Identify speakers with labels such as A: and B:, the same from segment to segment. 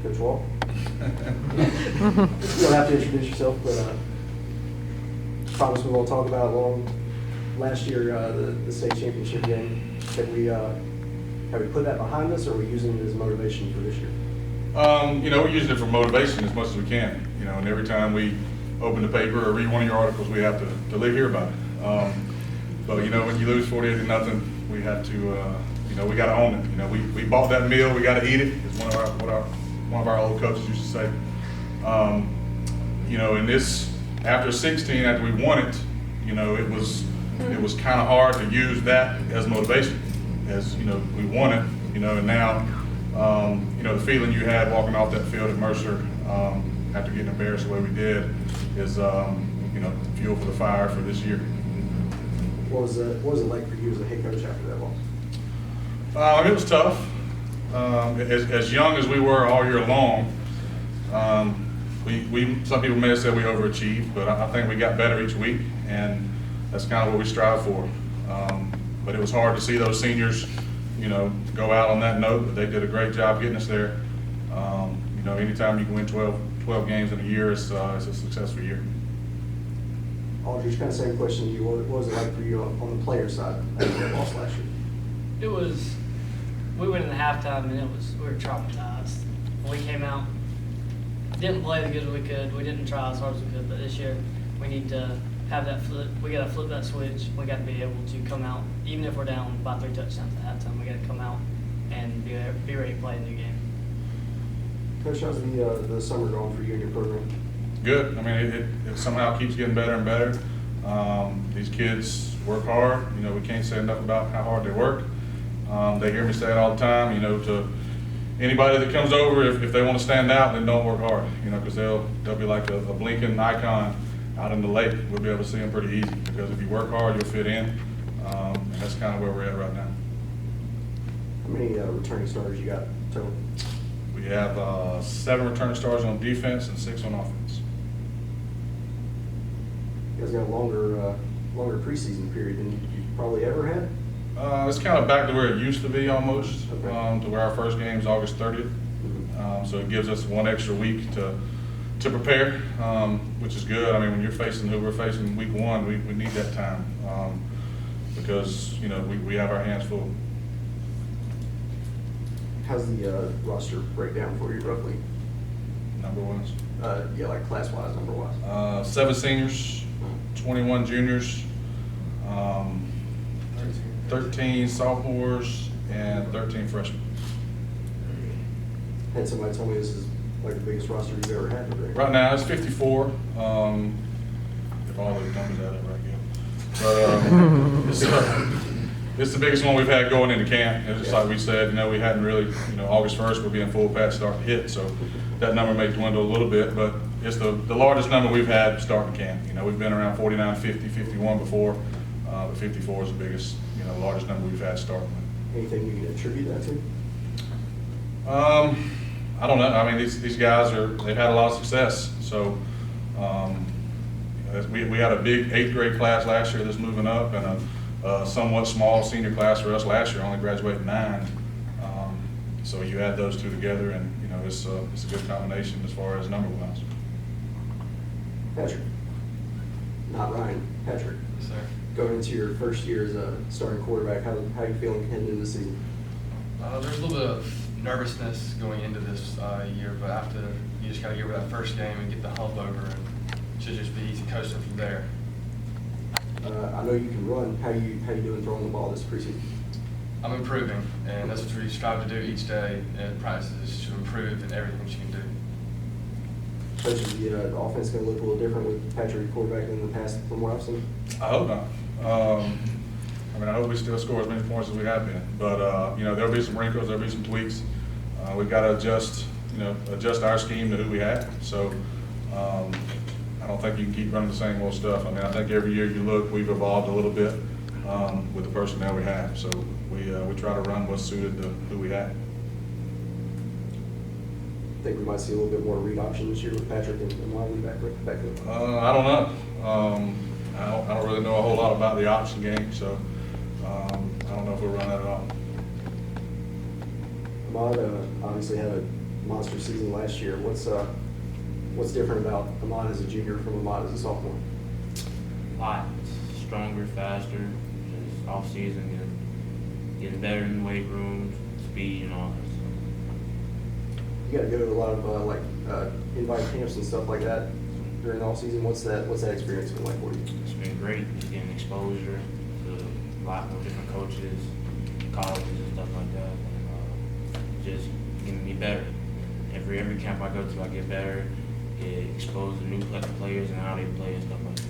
A: Coach Wall. You don't have to introduce yourself, but promise we won't talk about it long. Last year, the state championship game, have we put that behind us, or are we using it as motivation for this year?
B: We're using it for motivation as much as we can. And every time we open the paper or read one of your articles, we have to hear about it. But when you lose 48-0, we have to, we got to own it. We bought that meal, we got to eat it. It's one of our old coaches used to say. In this, after 16, after we won it, it was kind of hard to use that as motivation, as we won it, and now the feeling you had walking off that field at Mercer after getting embarrassed the way we did is fuel for the fire for this year.
A: What was it like for you as a head coach after that loss?
B: It was tough. As young as we were all year long, some people may have said we overachieved, but I think we got better each week, and that's kind of what we strive for. But it was hard to see those seniors, go out on that note, but they did a great job getting us there. Anytime you can win 12 games in a year, it's a successful year.
A: Aldridge, kind of same question to you. What was it like for you on the player side after that loss last year?
C: We went in the halftime and we were traumatized. When we came out, didn't play as good as we could. We didn't try as hard as we could, but this year we need to have that flip. We got to flip that switch. We got to be able to come out, even if we're down by 3 touchdowns at halftime. We got to come out and be ready to play a new game.
A: Coach, how's the summer going for you and your program?
B: Good. I mean, it somehow keeps getting better and better. These kids work hard. We can't say enough about how hard they work. They hear me say it all the time. To anybody that comes over, if they want to stand out, then don't work hard. Because they'll be like a blinking icon out in the lake. We'll be able to see them pretty easy. Because if you work hard, you'll fit in. And that's kind of where we're at right now.
A: How many returning starters you got total?
B: We have 7 returning starters on defense and 6 on offense.
A: You guys got a longer preseason period than you probably ever had?
B: It's kind of back to where it used to be almost,
A: Okay.
B: to where our first game is August 30th. So it gives us 1 extra week to prepare, which is good. I mean, when you're facing who we're facing week 1, we need that time because, we have our hands full.
A: How's the roster breakdown for you roughly?
B: Number-wise?
A: Like class-wise, number-wise.
B: 7 seniors, 21 juniors, 13 sophomores, and 13 freshmen.
A: Had somebody tell me this is like the biggest roster you've ever had.
B: Right now it's 54. If all those numbers add up right, but it's the biggest one we've had going into camp. It's just like we said, we hadn't really, August 1st we'll be in full patch start to hit, so that number may dwindle a little bit, but it's the largest number we've had starting camp. We've been around 49, 50, 51 before, but 54 is the biggest, largest number we've had starting with.
A: Anything you can attribute that to?
B: I don't know. I mean, these guys they've had a lot of success. So we had a big 8th grade class last year that's moving up, and a somewhat small senior class for us last year, only graduated 9. So you add those 2 together, and it's a good combination as far as number wise.
A: Patrick. Not Ryan. Patrick.
D: Yes, sir.
A: Going into your first year as a starting quarterback, how are you feeling heading into the season?
D: There's a little bit of nervousness going into this year, but after you just got to get over that first game and get the hump over, and it should just be easy coaching from there.
A: I know you can run. How you doing throwing the ball this preseason?
D: I'm improving, and that's what we strive to do each day in practice, is to improve in everything you can do.
A: Coach, is the offense going to look a little different with Patrick at quarterback than in the past from what I've seen?
B: I hope not. I hope we still score as many points as we have been. But there'll be some wrinkles, there'll be some tweaks. We've got to adjust our scheme to who we have. So I don't think you can keep running the same old stuff. I mean, I think every year you look, we've evolved a little bit with the personnel we have. So we try to run what's suited to who we have.
A: Think we might see a little bit more read option this year with Patrick and Molly back up?
B: I don't know. I don't really know a whole lot about the option game, so I don't know if we'll run that at all.
A: Ahmad obviously had a monster season last year. What's different about Ahmad as a junior from Ahmad as a sophomore?
E: A lot stronger, faster, just off season, getting better in the weight room, speed and all that stuff.
A: You got to go to a lot of invite camps and stuff like that during the off season. What's that experience been like for you?
E: It's been great, just getting exposure to a lot more different coaches, colleges and stuff like that. And, just getting me better. Every camp I go to, I get better, get exposed to new players and how they play and stuff like that.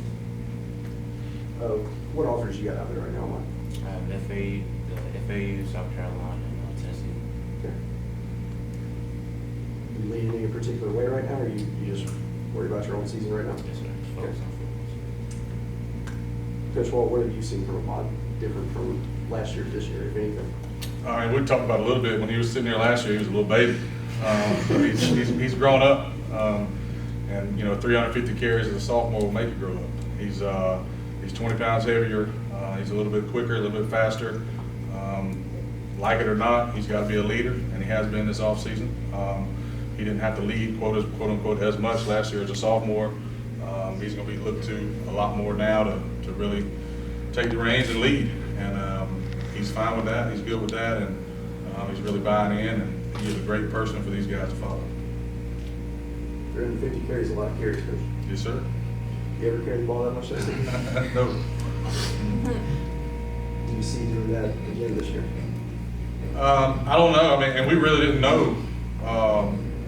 A: What offers you got out there right now, Ahmad?
E: I have the FAU, South Carolina, and Tennessee.
A: Okay. You leading any particular way right now, or you just worried about your own season right now?
E: Yes, sir. Just focus on football.
A: Coach Walt, what have you seen from Ahmad different from last year to this year, if anything?
B: I mean, we talked about it a little bit. When he was sitting there last year, he was a little baby. But he's grown up, and 350 carries as a sophomore will make you grow up. He's 20 pounds heavier. He's a little bit quicker, a little bit faster. Like it or not, he's got to be a leader, and he has been this offseason. He didn't have to lead, quote unquote, as much last year as a sophomore. He's going to be looked to a lot more now to really take the reins and lead. And he's fine with that. He's good with that, and he's really buying in, and he's a great person for these guys to follow.
A: 350 carries a lot of carries, Coach.
B: Yes, sir.
A: You ever carry the ball that much this season?
B: No.
A: Do you see doing that again this year?
B: I don't know. I mean, and we really didn't know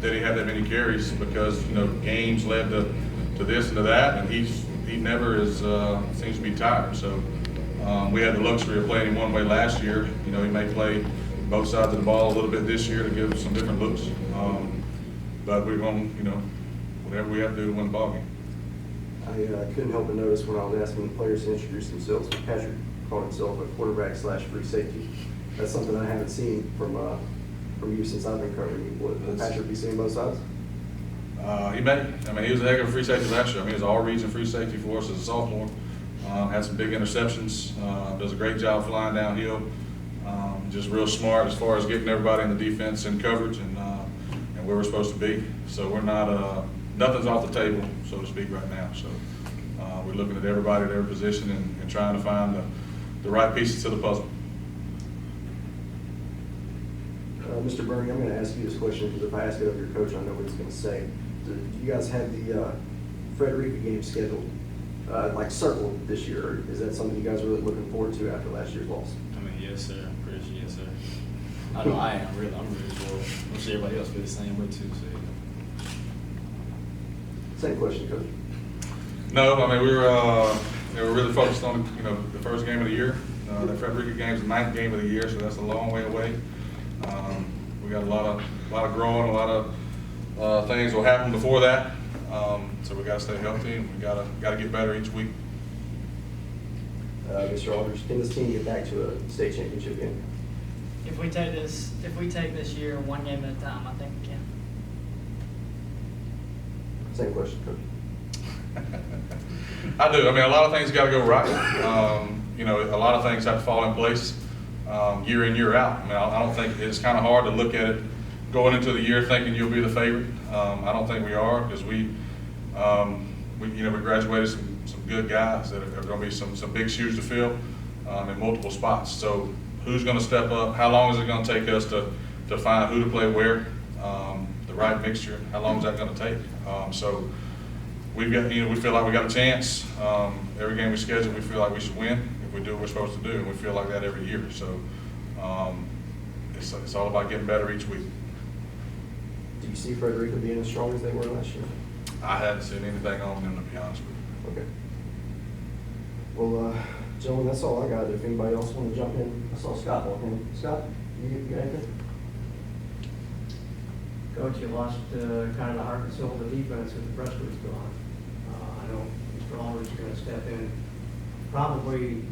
B: that he had that many carries because games led to this and to that, and he never seems to be tired. So we had the luxury of playing him one way last year. He may play both sides of the ball a little bit this year to give some different looks. But we're going, whatever we have to do to win the ball game.
A: I couldn't help but notice when I was asking the players to introduce themselves, Patrick called himself a quarterback/free safety. That's something I haven't seen from you since I've been covering you. Will Patrick be seeing both sides?
B: He may. I mean, he was a heck of a free safety last year. I mean, he was all-region free safety for us as a sophomore. Had some big interceptions. Does a great job flying downhill. Just real smart as far as getting everybody in the defense and coverage and where we're supposed to be. So we're not nothing's off the table, so to speak, right now. So we're looking at everybody at every position and trying to find the right pieces to the puzzle.
A: Mr. Bernie, I'm going to ask you this question because if I ask it of your coach, I know what he's going to say. Do you guys have the Frederica game scheduled, circled this year? Or is that something you guys are really looking forward to after last year's loss?
F: I mean, yes, sir. I'm pretty sure, yes, sir. I know I am. I'm really sure. I'm sure everybody else feels the same way too. So.
A: Same question, Coach.
B: No, I mean we were really focused on the first game of the year. The Frederica game is the 9th game of the year, so that's a long way away. We got a lot of growing, a lot of things will happen before that. So we got to stay healthy, and we got to get better each week.
A: Mr. Aldridge, can this team get back to a state championship game?
C: If we take this year one game at a time, I think we can.
A: Same question, Coach.
B: I do. I mean, a lot of things got to go right. A lot of things have to fall in place year in, year out. I mean, I don't think it's kind of hard to look at it going into the year thinking you'll be the favorite. I don't think we are because we graduated some good guys that are going to be some big shoes to fill in multiple spots. So who's going to step up? How long is it going to take us to find who to play where? The right mixture. How long is that going to take? So we've got, we feel like we got a chance. Every game we schedule, we feel like we should win if we do what we're supposed to do, and we feel like that every year. So it's all about getting better each week.
A: Do you see Frederica being as strong as they were last year?
B: I hadn't seen anything on them, to be honest with you.
A: Okay. Well, gentlemen, that's all I got. If anybody else want to jump in, I saw Scott walk in. Scott, you got anything?
G: Coach, you lost kind of the heart and soul of the defense with the pressure was gone. I know Mr. Aldridge is going to step in probably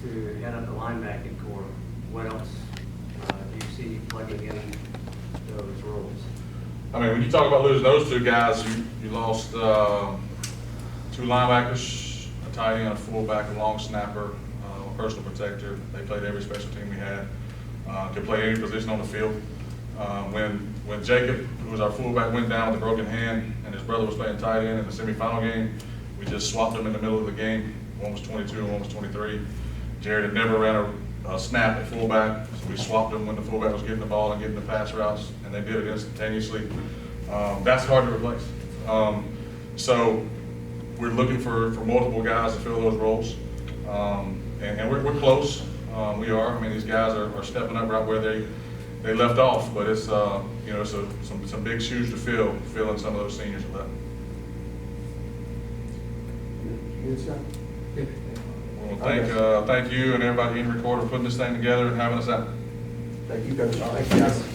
G: to head up the linebacking core. What else do you see plugging in those roles?
B: I mean, when you talk about losing those two guys, you lost 2 linebackers, a tight end, a fullback, a long snapper, a personal protector. They played every special team we had. Could play any position on the field. when Jacob, who was our fullback, went down with a broken hand, and his brother was playing tight end in the semifinal game, we just swapped them in the middle of the game. One was 22 and one was 23. Jared had never ran a snap at fullback, so we swapped them when the fullback was getting the ball and getting the pass routes, and they did it instantaneously. That's hard to replace. So we're looking for multiple guys to fill those roles, and we're close. We are. I mean, these guys are stepping up right where they left off, but it's you know, it's some big shoes to fill, filling some of those seniors are left.
A: You, Scott?
B: Well, thank you and everybody in Record for putting this thing together and having us out.
A: Thank you, Coach. Thank you, guys.